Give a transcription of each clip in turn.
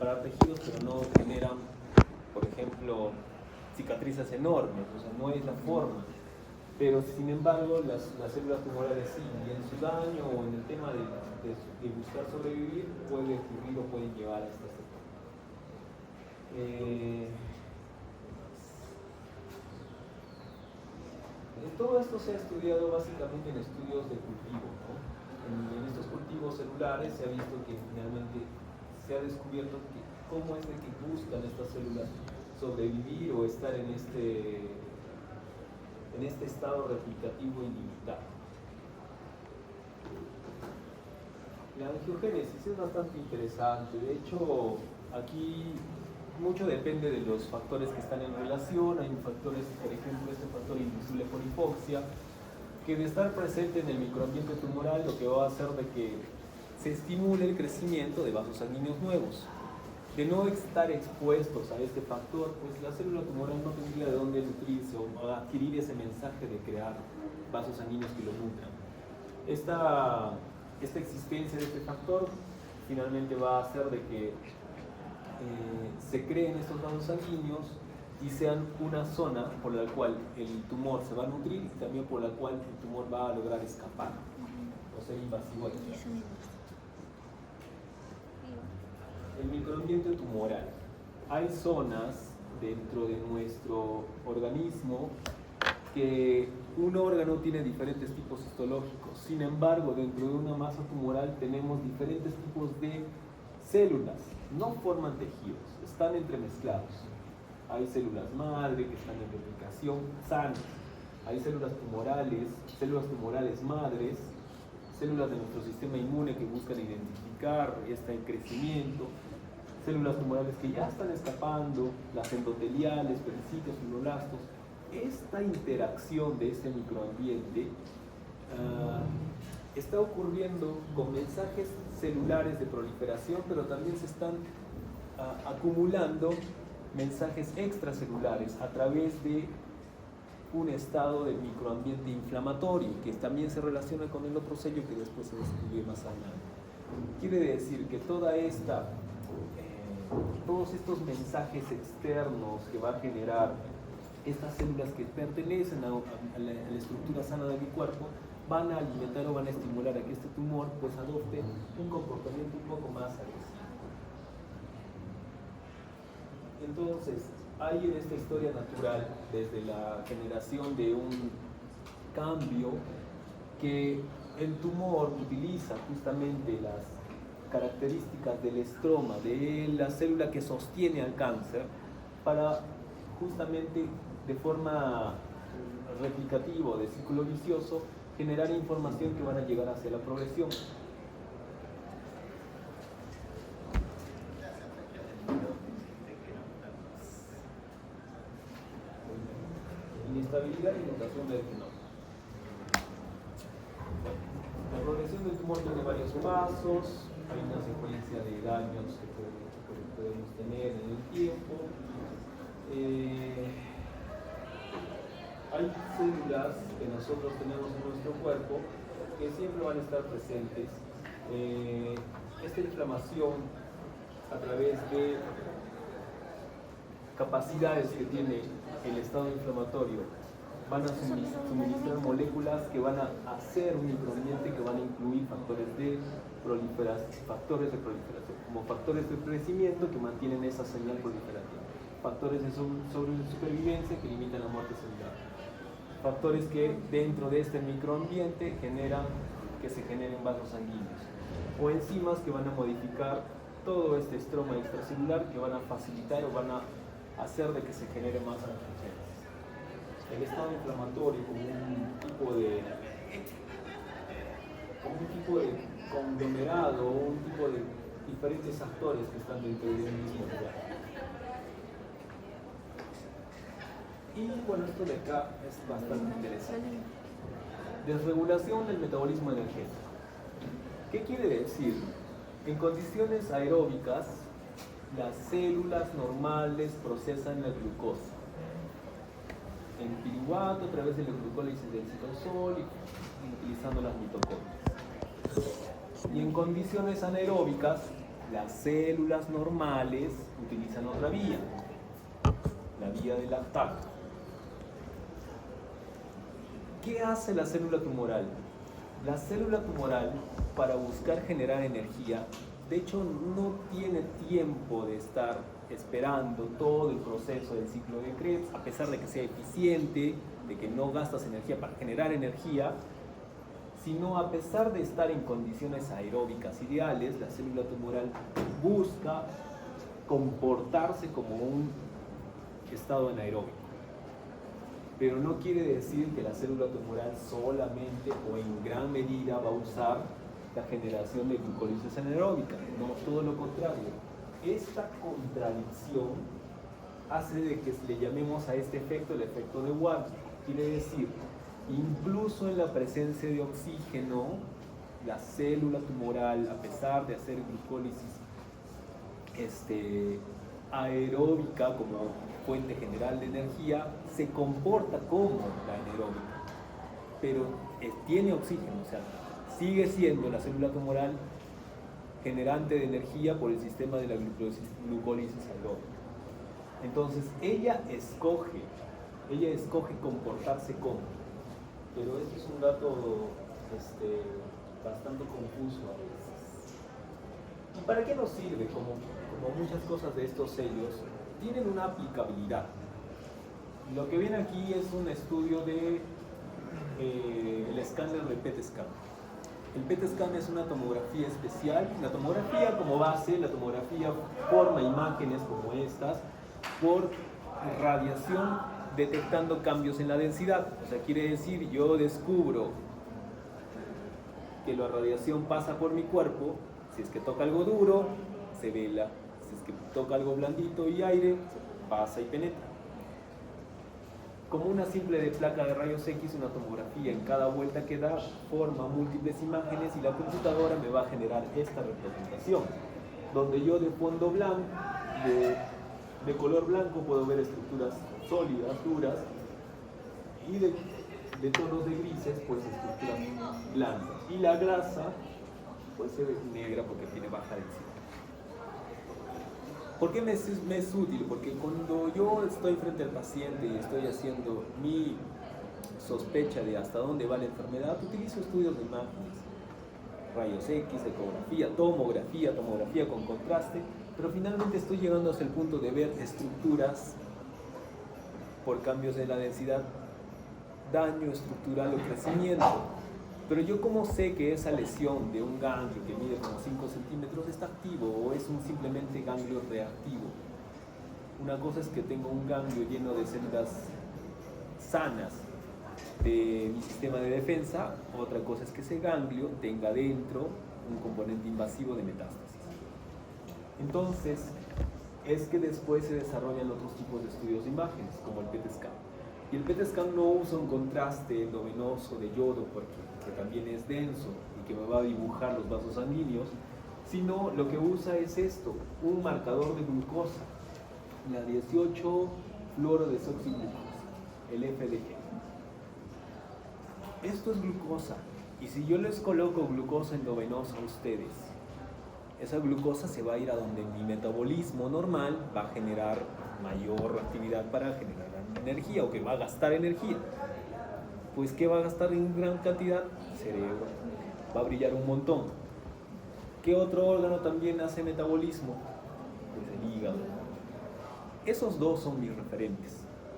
reparar tejidos, pero no generan, por ejemplo, cicatrices enormes, o sea, no es la forma. Pero sin embargo, las células tumorales sí, y en su daño o en el tema de buscar sobrevivir, puede ocurrir o pueden llevar a esta situación. Todo esto se ha estudiado básicamente en estudios de cultivo, ¿no? En estos cultivos celulares se ha visto que finalmente se ha descubierto que cómo es de que buscan estas células sobrevivir o estar en este estado replicativo ilimitado. La angiogénesis es bastante interesante. De hecho, aquí mucho depende de los factores que están en relación. Hay factores, por ejemplo, este factor inducible por hipoxia, que de estar presente en el microambiente tumoral lo que va a hacer de que se estimule el crecimiento de vasos sanguíneos nuevos. De no estar expuestos a este factor, pues la célula tumoral no tendría de dónde nutrirse o adquirir ese mensaje de crear vasos sanguíneos que lo nutran. Esta existencia de este factor finalmente va a hacer de que se creen estos vasos sanguíneos y sean una zona por la cual el tumor se va a nutrir y también por la cual el tumor va a lograr escapar o ser invasivo. El microambiente tumoral. Hay zonas dentro de nuestro organismo que un órgano tiene diferentes tipos histológicos. Sin embargo, dentro de una masa tumoral tenemos diferentes tipos de células. No forman tejidos, están entremezclados. Hay células madre que están en replicación sanas. Hay células tumorales madres, células de nuestro sistema inmune que buscan identificar este crecimiento, células tumorales que ya están escapando, las endoteliales, pericitos, fibroblastos. Esta interacción de este microambiente está ocurriendo con mensajes celulares de proliferación, pero también se están acumulando mensajes extracelulares a través de un estado de microambiente inflamatorio que también se relaciona con el otro sello que después se describe más adelante. Quiere decir que todos estos mensajes externos que va a generar estas células que pertenecen a la estructura sana de mi cuerpo van a alimentar o van a estimular a que este tumor pues adopte un comportamiento un poco más agresivo. Entonces, hay en esta historia natural, desde la generación de un cambio, que el tumor utiliza justamente las características del estroma, de la célula que sostiene al cáncer, para justamente de forma replicativa, de círculo vicioso, generar información que van a llegar hacia la progresión. Inestabilidad y mutación del genoma. La progresión del tumor tiene varios pasos, hay una secuencia de daños que podemos tener en el tiempo. Hay células que nosotros tenemos en nuestro cuerpo que siempre van a estar presentes. Esta inflamación a través de capacidades que tiene el estado inflamatorio van a suministrar moléculas que van a hacer un microambiente que van a incluir factores de proliferación, como factores de crecimiento que mantienen esa señal proliferativa, factores de supervivencia que limitan la muerte celular, factores que dentro de este microambiente generan que se generen vasos sanguíneos, o enzimas que van a modificar todo este estroma extracelular que van a facilitar o van a hacer de que se genere más angiogénesis. El estado inflamatorio como un tipo de conglomerado, un tipo de diferentes actores que están dentro de un mismo lugar. Y bueno, esto de acá es bastante interesante. Desregulación del metabolismo energético. ¿Qué quiere decir? En condiciones aeróbicas, las células normales procesan la glucosa en piruvato a través de la glucólisis del citosol y utilizando las mitocondrias. Y en condiciones anaeróbicas, Las células normales utilizan otra vía, la vía del lactato. ¿Qué hace la célula tumoral? La célula tumoral, para buscar generar energía, de hecho no tiene tiempo de estar esperando todo el proceso del ciclo de Krebs, a pesar de que sea eficiente, de que no gastas energía para generar energía, sino a pesar de estar en condiciones aeróbicas ideales, la célula tumoral busca comportarse como un estado anaeróbico. Pero no quiere decir que la célula tumoral solamente o en gran medida va a usar la generación de glucólisis anaeróbica, no, todo lo contrario. Esta contradicción hace de que le llamemos a este efecto el efecto de Warburg. Quiere decir, incluso en la presencia de oxígeno, la célula tumoral, a pesar de hacer glucólisis aeróbica como fuente general de energía, se comporta como la anaeróbica, pero tiene oxígeno, o sea, sigue siendo la célula tumoral generante de energía por el sistema de la glucólisis aeróbica. Entonces, ella escoge comportarse como, pero esto es un dato bastante confuso a veces. ¿Y para qué nos sirve? Como muchas cosas de estos sellos, tienen una aplicabilidad. Lo que viene aquí es un estudio de el escáner de PET scan. El PET scan es una tomografía especial. La tomografía como base, la tomografía forma imágenes como estas por radiación detectando cambios en la densidad. O sea, quiere decir, yo descubro que la radiación pasa por mi cuerpo. Si es que toca algo duro, se vela. Si es que toca algo blandito y aire, pasa y penetra. Como una simple de placa de rayos X, una tomografía en cada vuelta que da forma múltiples imágenes y la computadora me va a generar esta representación, donde yo de fondo blanco, de color blanco puedo ver estructuras sólidas, duras, y de tonos de grises, pues estructuras blandas. Y la grasa, pues se ve negra porque tiene baja densidad. ¿Por qué me es útil? Porque cuando yo estoy frente al paciente y estoy haciendo mi sospecha de hasta dónde va la enfermedad, utilizo estudios de imágenes, rayos X, ecografía, tomografía con contraste, pero finalmente estoy llegando hasta el punto de ver estructuras por cambios de la densidad, daño estructural o crecimiento. Pero yo cómo sé que esa lesión de un ganglio que mide como 5 centímetros está activo o es un simplemente ganglio reactivo. Una cosa es que tengo un ganglio lleno de células sanas de mi sistema de defensa, otra cosa es que ese ganglio tenga dentro un componente invasivo de metástasis. Entonces, es que después se desarrollan otros tipos de estudios de imágenes, como el PET scan. Y el PET scan no usa un contraste endovenoso de yodo, porque también es denso y que me va a dibujar los vasos sanguíneos, sino lo que usa es esto, un marcador de glucosa, la 18-fluorodesoxiglucosa, el FDG. Esto es glucosa, y si yo les coloco glucosa endovenosa a ustedes, esa glucosa se va a ir a donde mi metabolismo normal va a generar mayor actividad para generar energía, o que va a gastar energía. Pues ¿qué va a gastar en gran cantidad? Cerebro. Va a brillar un montón. ¿Qué otro órgano también hace metabolismo? Pues el hígado. Esos dos son mis referentes.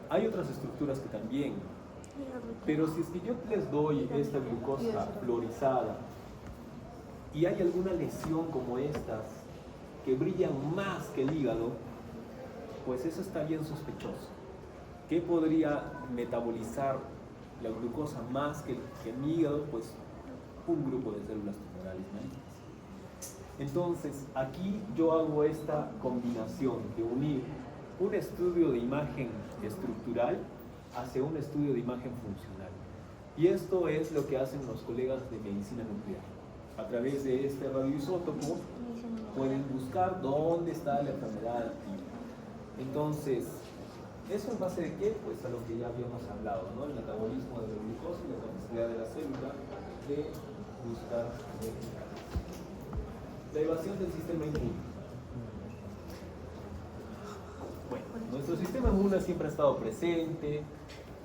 Hay otras estructuras que también. Pero si es que yo les doy esta glucosa fluorizada y hay alguna lesión como estas que brillan más que el hígado, pues eso está bien sospechoso. ¿Qué podría metabolizar la glucosa más que mi hígado? Pues un grupo de células tumorales malignas. Entonces, aquí yo hago esta combinación de unir un estudio de imagen estructural hacia un estudio de imagen funcional. Y esto es lo que hacen los colegas de medicina nuclear. A través de este radioisótopo pueden buscar dónde está la enfermedad activa. Entonces, ¿eso en base de qué? Pues a lo que ya habíamos hablado, ¿no? El metabolismo de la glucosa y la capacidad de la célula de buscar energía. La evasión del sistema inmune. Bueno, nuestro sistema inmune siempre ha estado presente,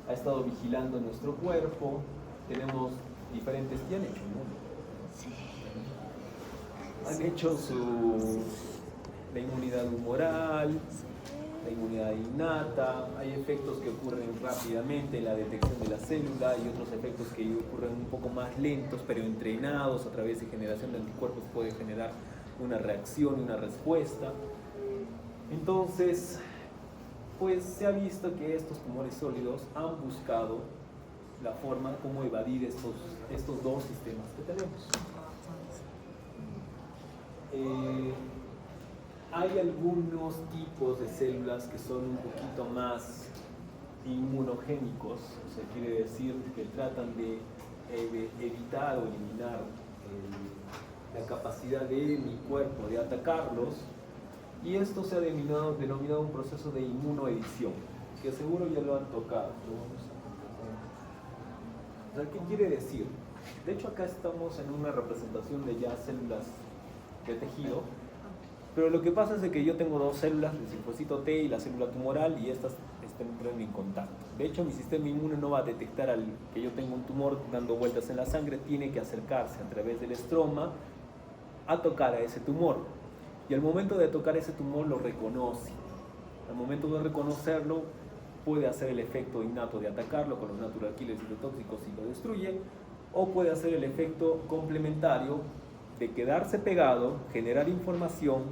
ha estado vigilando nuestro cuerpo. Tenemos diferentes que han hecho inmune. Han hecho la inmunidad humoral, la inmunidad innata. Hay efectos que ocurren rápidamente en la detección de la célula y otros efectos que ocurren un poco más lentos, pero entrenados a través de generación de anticuerpos puede generar una reacción, una respuesta. Entonces, pues se ha visto que estos tumores sólidos han buscado la forma como evadir estos dos sistemas que tenemos. Hay algunos tipos de células que son un poquito más inmunogénicos, o sea, quiere decir que tratan de evitar o eliminar la capacidad de mi cuerpo de atacarlos, y esto se ha denominado un proceso de inmunoedición, que seguro ya lo han tocado. O sea, ¿qué quiere decir? De hecho, acá estamos en una representación de ya células de tejido, pero lo que pasa es de que yo tengo dos células, el linfocito T y la célula tumoral, y estas están en contacto. De hecho, mi sistema inmune no va a detectar que yo tengo un tumor dando vueltas en la sangre, tiene que acercarse a través del estroma a tocar a ese tumor. Y al momento de tocar ese tumor lo reconoce. Al momento de reconocerlo, puede hacer el efecto innato de atacarlo con los natural killers citotóxicos y lo destruye, o puede hacer el efecto complementario de quedarse pegado, generar información,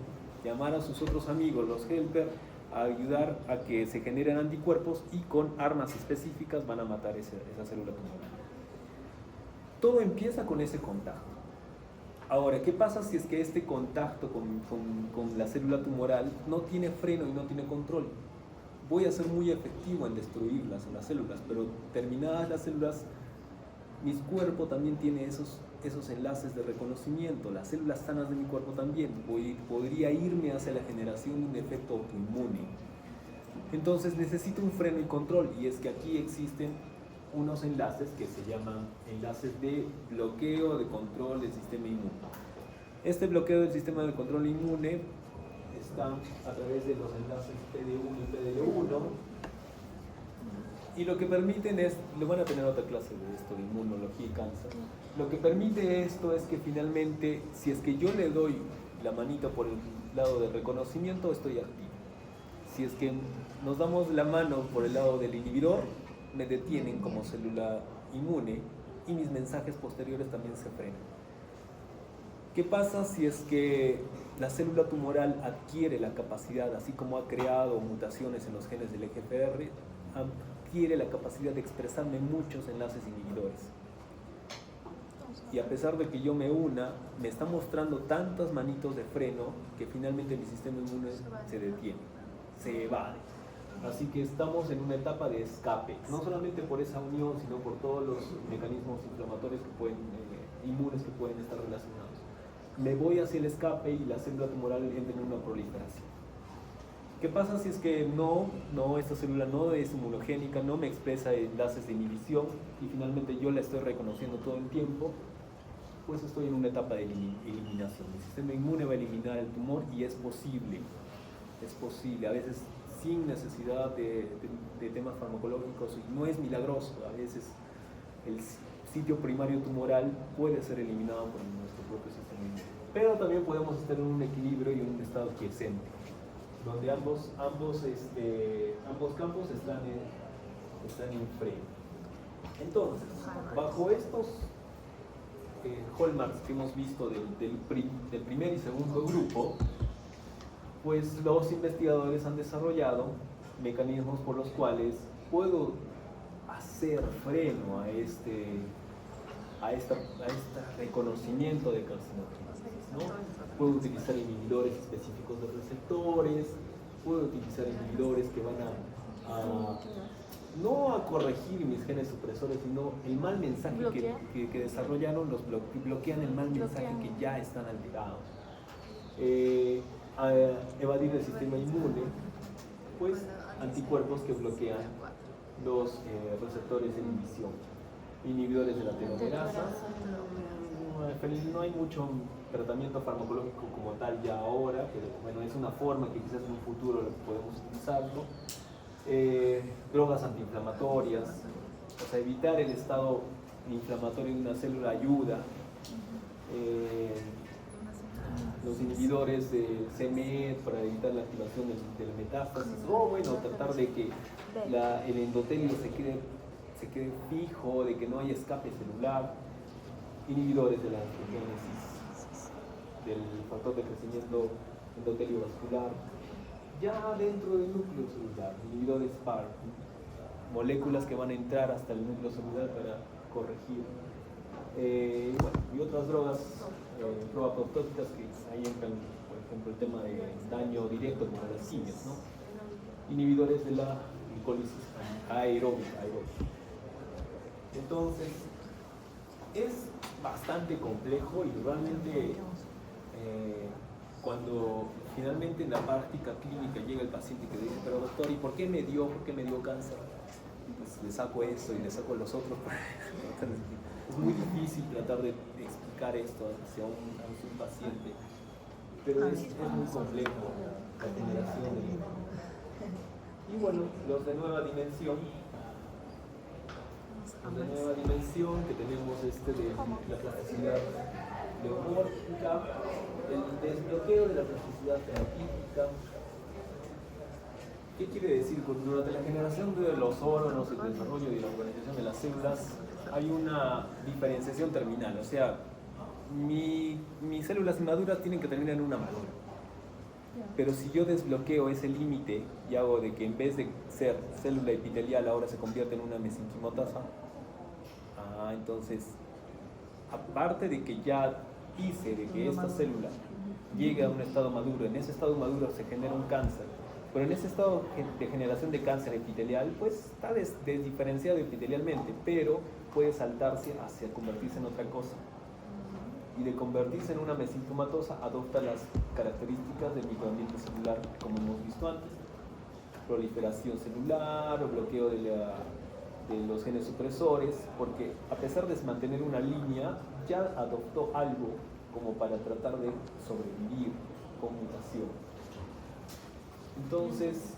llamar a sus otros amigos, los helper, a ayudar a que se generen anticuerpos y con armas específicas van a matar esa célula tumoral. Todo empieza con ese contacto. Ahora, ¿qué pasa si es que este contacto con la célula tumoral no tiene freno y no tiene control? Voy a ser muy efectivo en destruirlas, en las células, pero terminadas las células, mi cuerpo también tiene esos enlaces de reconocimiento, las células sanas de mi cuerpo también, podría irme hacia la generación de un efecto autoinmune. Entonces necesito un freno y control, y es que aquí existen unos enlaces que se llaman enlaces de bloqueo de control del sistema inmune. Este bloqueo del sistema de control inmune está a través de los enlaces PD1 y PDL1, y lo que permiten es, lo van a tener otra clase de esto, de inmunología y cáncer. Lo que permite esto es que finalmente, si es que yo le doy la manita por el lado del reconocimiento, estoy activo. Si es que nos damos la mano por el lado del inhibidor, me detienen como célula inmune y mis mensajes posteriores también se frenan. ¿Qué pasa si es que la célula tumoral adquiere la capacidad, así como ha creado mutaciones en los genes del EGFR, adquiere la capacidad de expresarme muchos enlaces inhibidores? Y a pesar de que yo me una, me está mostrando tantas manitos de freno que finalmente mi sistema inmune se detiene, se evade. Así que estamos en una etapa de escape, no solamente por esa unión, sino por todos los mecanismos inflamatorios inmunes que pueden estar relacionados. Me voy hacia el escape y la célula tumoral entra en una proliferación. ¿Qué pasa si es que esta célula no es inmunogénica, no me expresa enlaces de inhibición y finalmente yo la estoy reconociendo todo el tiempo? Pues estoy en una etapa de eliminación. El sistema inmune va a eliminar el tumor y es posible, a veces sin necesidad de temas farmacológicos, y no es milagroso. A veces el sitio primario tumoral puede ser eliminado por nuestro propio sistema inmune. Pero también podemos estar en un equilibrio y en un estado quiescente, donde ambos campos están en freno. Entonces, bajo estos hallmarks que hemos visto del primer y segundo grupo, pues los investigadores han desarrollado mecanismos por los cuales puedo hacer freno a este reconocimiento de carcinogénesis, ¿no? Puedo utilizar inhibidores específicos de receptores, puedo utilizar inhibidores que van no a corregir mis genes supresores, sino el mal mensaje que desarrollaron, bloquean el mal mensaje que ya están alterados. A evadir el sistema inmune, pues anticuerpos que bloquean los receptores de inhibición, inhibidores de la telomerasa. No hay mucho tratamiento farmacológico como tal ya ahora, pero bueno, es una forma que quizás en un futuro podemos utilizarlo. Drogas antiinflamatorias, o sea, evitar el estado inflamatorio de una célula ayuda. Los inhibidores de c-Met para evitar la activación de la metástasis, o bueno, tratar de que el endotelio se quede fijo, de que no haya escape celular. Inhibidores de la angiogénesis, del factor de crecimiento endotelio vascular, ya dentro del núcleo celular, inhibidores PAR, moléculas que van a entrar hasta el núcleo celular para corregir. Bueno, y otras drogas proapoptóticas que ahí entran, por ejemplo, el tema de daño directo como las quimios, ¿no? Inhibidores de la glicólisis aeróbica. Entonces, es bastante complejo y realmente cuando finalmente en la práctica clínica llega el paciente que dice, pero doctor, ¿y por qué me dio cáncer? Pues le saco esto y le saco los otros. Es muy difícil tratar de explicar esto hacia un paciente, pero es muy complejo la generación de... Y bueno, los de nueva dimensión, que tenemos de la plasticidad leomórfica, el desbloqueo de la plasticidad terapéutica. ¿Qué quiere decir? Durante la generación de los órganos, el desarrollo y la organización de las células, hay una diferenciación terminal, o sea, mis células inmaduras tienen que terminar en una madura. Pero si yo desbloqueo ese límite y hago de que en vez de ser célula epitelial ahora se convierte en una mesenquimotasa, entonces, aparte de que ya hice de que esta célula llegue a un estado maduro, en ese estado maduro se genera un cáncer, pero en ese estado de generación de cáncer epitelial, pues está desdiferenciado epitelialmente, pero puede saltarse hacia convertirse en otra cosa. Y de convertirse en una mesenquimatosa adopta las características del microambiente celular como hemos visto antes. Proliferación celular o bloqueo de los genes supresores, porque a pesar de mantener una línea, ya adoptó algo como para tratar de sobrevivir con mutación. Entonces,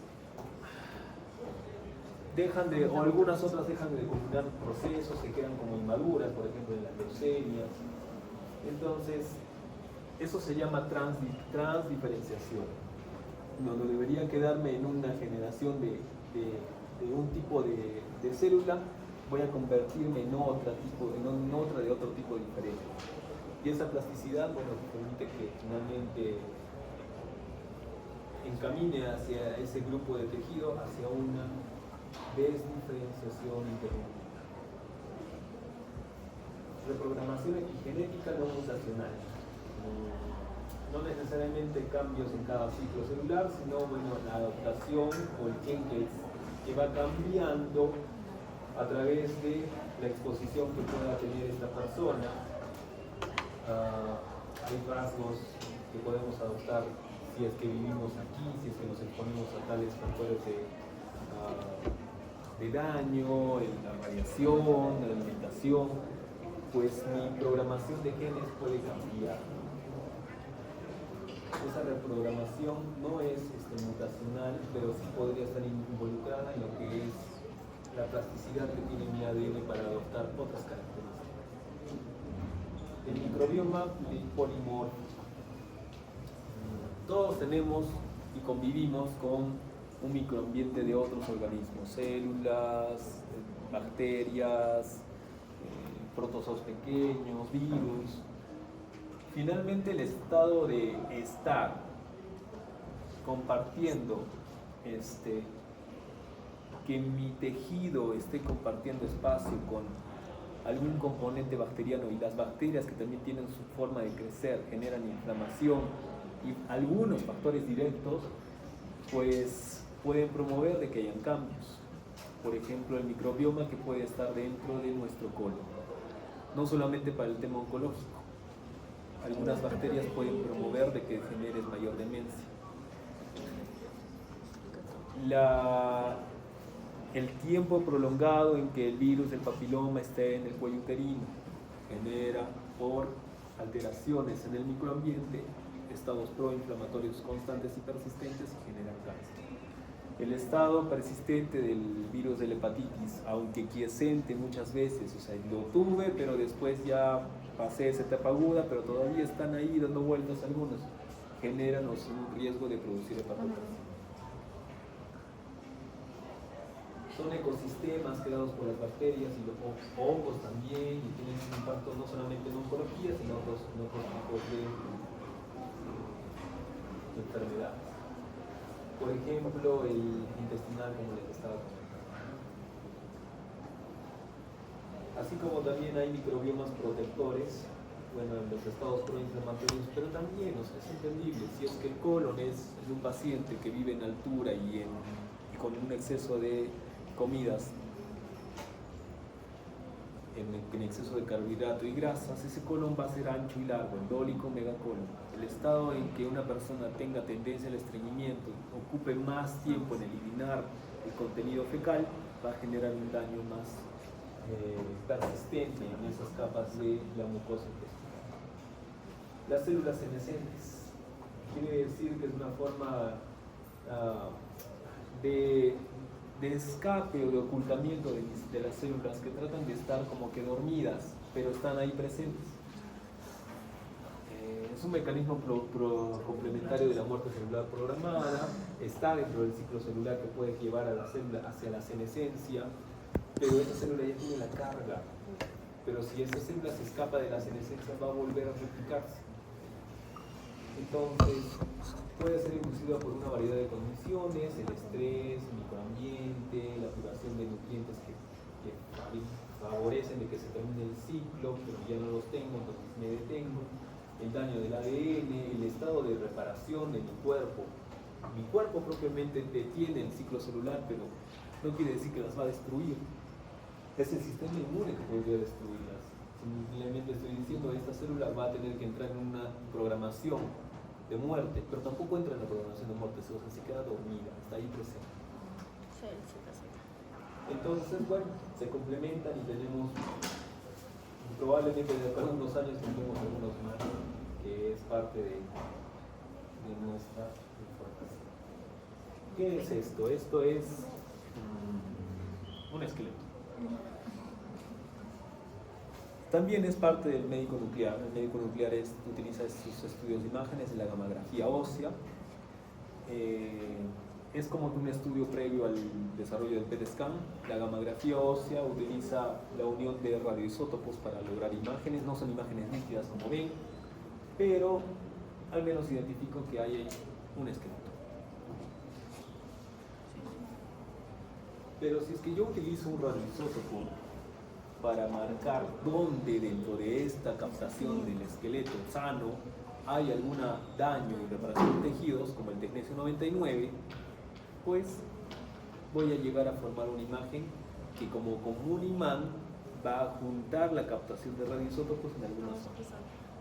algunas otras dejan de culminar procesos, se quedan como inmaduras, por ejemplo en las leucemias. Entonces, eso se llama transdiferenciación, donde debería quedarme en una generación de un tipo de célula, voy a convertirme en otra de otro tipo diferente. Y esa plasticidad, bueno, permite que finalmente encamine hacia ese grupo de tejido, hacia una desdiferenciación interrumpida. Reprogramación epigenética no mutacional. No necesariamente cambios en cada ciclo celular, sino bueno, la adaptación o el gen que va cambiando a través de la exposición que pueda tener esta persona. Hay rasgos que podemos adoptar si es que vivimos aquí, si es que nos exponemos a tales factores de daño, la radiación, la alimentación, pues mi programación de genes puede cambiar. Esa reprogramación no es mutacional, pero sí podría estar involucrada en lo que es la plasticidad que tiene mi ADN para adoptar otras características. El microbioma polimórfico. Todos tenemos y convivimos con un microambiente de otros organismos, células, bacterias, protozoos pequeños, virus. Finalmente, el estado de estar compartiendo, que mi tejido esté compartiendo espacio con algún componente bacteriano, y las bacterias que también tienen su forma de crecer, generan inflamación y algunos factores directos, pues pueden promover de que hayan cambios. Por ejemplo, el microbioma que puede estar dentro de nuestro colon, no solamente para el tema oncológico. Algunas bacterias pueden promover de que generes mayor demencia. El tiempo prolongado en que el virus del papiloma esté en el cuello uterino genera por alteraciones en el microambiente, estados proinflamatorios constantes y persistentes y generan cáncer. El estado persistente del virus de la hepatitis, aunque quiescente muchas veces, o sea, lo tuve, pero después ya pasé esa etapa aguda, pero todavía están ahí dando vueltas algunos, generan un riesgo de producir hepatitis. Son ecosistemas creados por las bacterias y los hongos también, y tienen un impacto no solamente en oncología, sino en otros tipos de enfermedades. Por ejemplo, el intestinal, como les estaba comentando. Así como también hay microbiomas protectores, bueno, en los estados proinflamatorios, pero también, o sea, es entendible, si es que el colon es de un paciente que vive en altura y con un exceso de comidas en exceso de carbohidrato y grasas, ese colon va a ser ancho y largo, endólico, megacolon. El estado en que una persona tenga tendencia al estreñimiento, ocupe más tiempo en eliminar el contenido fecal, va a generar un daño más persistente en esas capas de la mucosa intestinal. Las células senescentes quiere decir que es una forma de escape o de ocultamiento de las células que tratan de estar como que dormidas, pero están ahí presentes. Es un mecanismo complementario de la muerte celular programada, está dentro del ciclo celular que puede llevar a la célula hacia la senescencia, pero esa célula ya tiene la carga. Pero si esa célula se escapa de la senescencia, va a volver a replicarse. Entonces, puede ser inducida por una variedad de condiciones, el estrés, el microambiente, la privación de nutrientes que favorecen de que se termine el ciclo, pero ya no los tengo, entonces me detengo, el daño del ADN, el estado de reparación de mi cuerpo. Mi cuerpo propiamente detiene el ciclo celular, pero no quiere decir que las va a destruir. Es el sistema inmune que podría destruirlas. Simplemente estoy diciendo que esta célula va a tener que entrar en una programación de muerte, pero tampoco entra en la programación de muerte, o sea, se queda dormida, está ahí presente. Entonces, bueno, se complementan y tenemos, probablemente de acá a unos años tendremos algunos más, que es parte de nuestra información. ¿Qué es esto? Esto es un esqueleto. También es parte del médico nuclear. El médico nuclear utiliza sus estudios de imágenes de la gamografía ósea. Es como un estudio previo al desarrollo del PET scan. La gamografía ósea utiliza la unión de radioisótopos para lograr imágenes. No son imágenes nítidas como ven, pero al menos identifico que hay ahí un esqueleto. Pero si es que yo utilizo un radioisótopo para marcar dónde dentro de esta captación del esqueleto sano hay algún daño y reparación de tejidos, como el tecnesio 99, pues voy a llegar a formar una imagen que como un imán va a juntar la captación de radioisótopos en algunas zonas.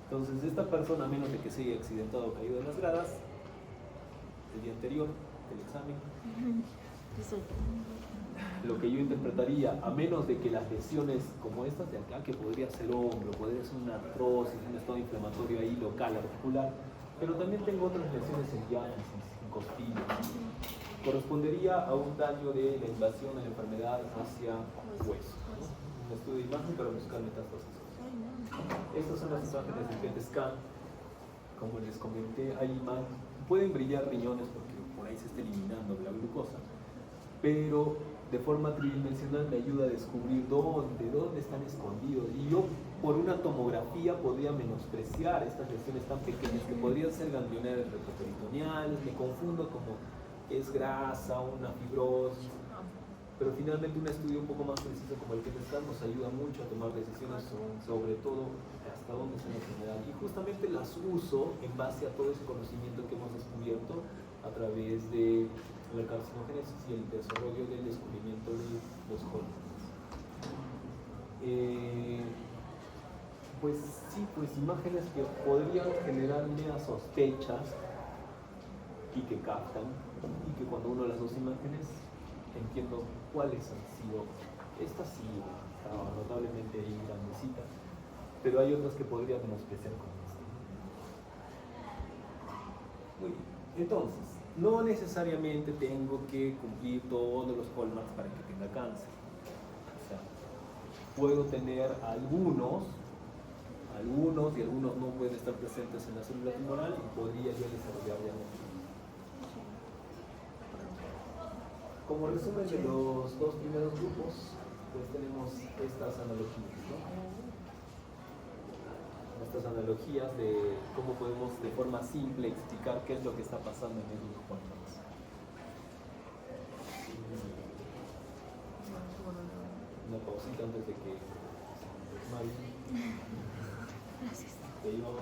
Entonces esta persona, a menos de que se haya accidentado o caído en las gradas el día anterior del examen, lo que yo interpretaría, a menos de que las lesiones como estas de acá, que podría ser hombro, podría ser una artrosis, un estado inflamatorio ahí local, articular, pero también tengo otras lesiones en diálisis, en costillas, correspondería a un daño de la invasión de la enfermedad hacia hueso, ¿no? Un estudio de imagen para buscar metástasis. Estas son las imágenes del PET scan. Como les comenté, hay pueden brillar riñones porque por ahí se está eliminando la glucosa, pero de forma tridimensional me ayuda a descubrir dónde están escondidos, y yo por una tomografía podría menospreciar estas lesiones tan pequeñas que podrían ser ganglionares retroperitoneales, me confundo como es grasa, una fibrosis, pero finalmente un estudio un poco más preciso como el PET scan nos ayuda mucho a tomar decisiones sobre todo hasta dónde está la enfermedad, y justamente las uso en base a todo ese conocimiento que hemos descubierto a través de la carcinogénesis y el desarrollo del descubrimiento de los jóvenes. Pues sí, pues imágenes que podrían generarme a sospechas y que captan, y que cuando uno las dos imágenes entiendo cuáles han sido. Esta sí estaba notablemente ahí grandecita, pero hay otras que podría menospreciar con esto. Muy bien, entonces, no necesariamente tengo que cumplir todos los hallmarks para que tenga cáncer. O sea, puedo tener algunos y algunos no pueden estar presentes en la célula tumoral y podría yo desarrollar diagnóstico. Como resumen de los dos primeros grupos, pues tenemos estas analogías, ¿no? Estas analogías de cómo podemos de forma simple explicar qué es lo que está pasando en esos hallmarks. Una pausita antes de que Mari, que íbamos